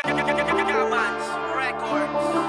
Gamans Records.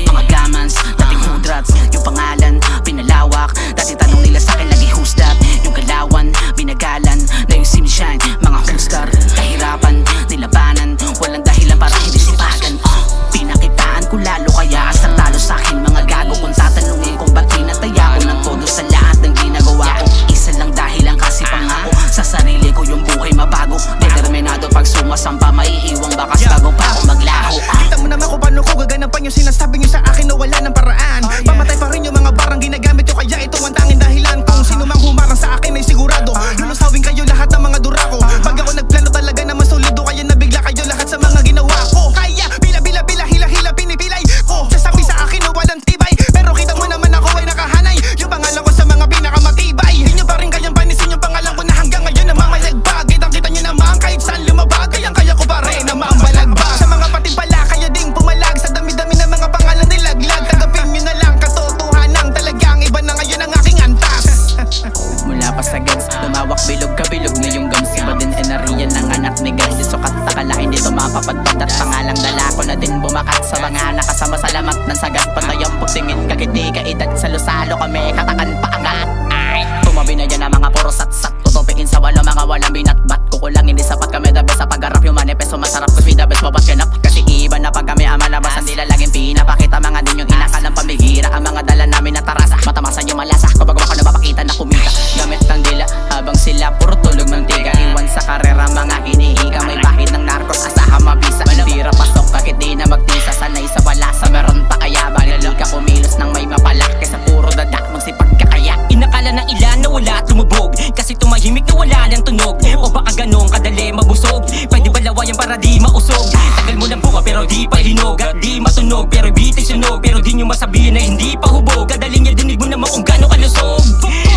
Mga gamans, dating hudrats, yung pangalan, pinalawak. Dati tanong nila sa'kin lagi who's that. Yung galawan, binagalan, na yung simshine, mga hustar. Kahirapan, nilabanan, walang dahilan para hindi sipagan. Pinakitaan ko lalo kaya asar talo sa'kin mga gago. Kung tatanungin kung ba't pinataya ko ng todo sa lahat ng ginagawa ko. Isa lang dahilan kasi pangako sa sarili ko yung buhay mabago. Determinado pag sumasamba, maiiwang bakas bago pa ako maglaho. Kita mo naman kung paano ko gaganapan yung sinasabi nyo sa akin na wala ng paraan. Pamatay pa rin yung mga barang ginagamit ko, kaya ito ang tanging dahilan. Kung sino mang humarang sa akin ay sigurado lulusawin kayo lahat ng mga durako. Pag ako nagplano talaga na masulido, kaya nabigla kayo lahat sa mga ginawa ko. Kaya hila pinipilay ko. Sasabi sa akin na walang tibay, pero kita mo naman ako ay nakahanay. Yung pangalan ko sa mga pinakamatibay. Di nyo pa rin kayang panisin yung pangalan ko na hanggang ngayon namamayagbag. Kitang-kita nyo naman kahit saan lumabag, kaya ko pa rin namamalagbag. Sa mga patimpala kaya ding pumalag, sa dami-dami ng mga pangalan nilaglag. Tanggapin nyo na lang katotohanan, talagang iba na ngayon ang aking antas. Mula pa sa gans, lumawak bilog kabilog na yung gams. Iba din enariyan ng anak ni Gans. Di sukat takalain dito mapapadpad at pangalang dala ko na din bumakat sa mga nakasama sa lamat ng sagat. Patayang pagtingin kagiti kaedad sa lusalo kami katakan paangat. Ay, tumabi na yan ang mga puro sat-sat. Tutupiin sa walo mga walang binatbat. Kukulang hindi sapat kami the best sa pagharap. Yung manifesto masarap cause we the best babat ganap. Kasi iba na pag kami ang malabasan nila laging pinapakita mga din yung inakalang pamihira. Ang mga dala namin na tarasa matamasan yung malasa. Kapag ako napapakita na kumita gamit ng dila habang sila puro tulog ng tiga. Iwan sa karera mga hinihiga. May bahid ng narcos asahan mabisa. Tira pasok kahit di na magtisa. Sanay sa wala sa meron pa kaya bakit di ka kumilos ng may mapala. Kesa puro dada magsipag ka kaya. Inakala ng ilan na wala at lumubog kasi tumahimik na wala ng tunog. O baka ganong kadali mabusog. Pwede ba lawayan para di mausog? Tagal mo ng bunga pero di pa hinog. At di matunog pero bitin sunog. Pero di nyo masabihin na hindi pa hubog. Kadaling niya dinig mo naman kung gano'ng kalusog.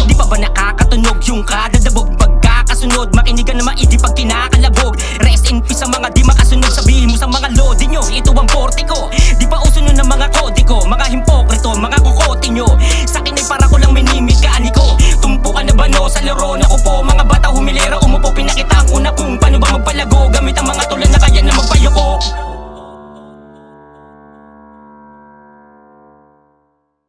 Di pa ba nakakatunog yung kadadabog? Pagkakasunod makinig ka na maigi pag kinakalabog. Rest in peace sa mga di makasunod. Sabihin mo sa mga lodi nyo ito ang porte ko. Di pa uso nun ng mga kode ko. Mga himpokrito, mga kukote nyo.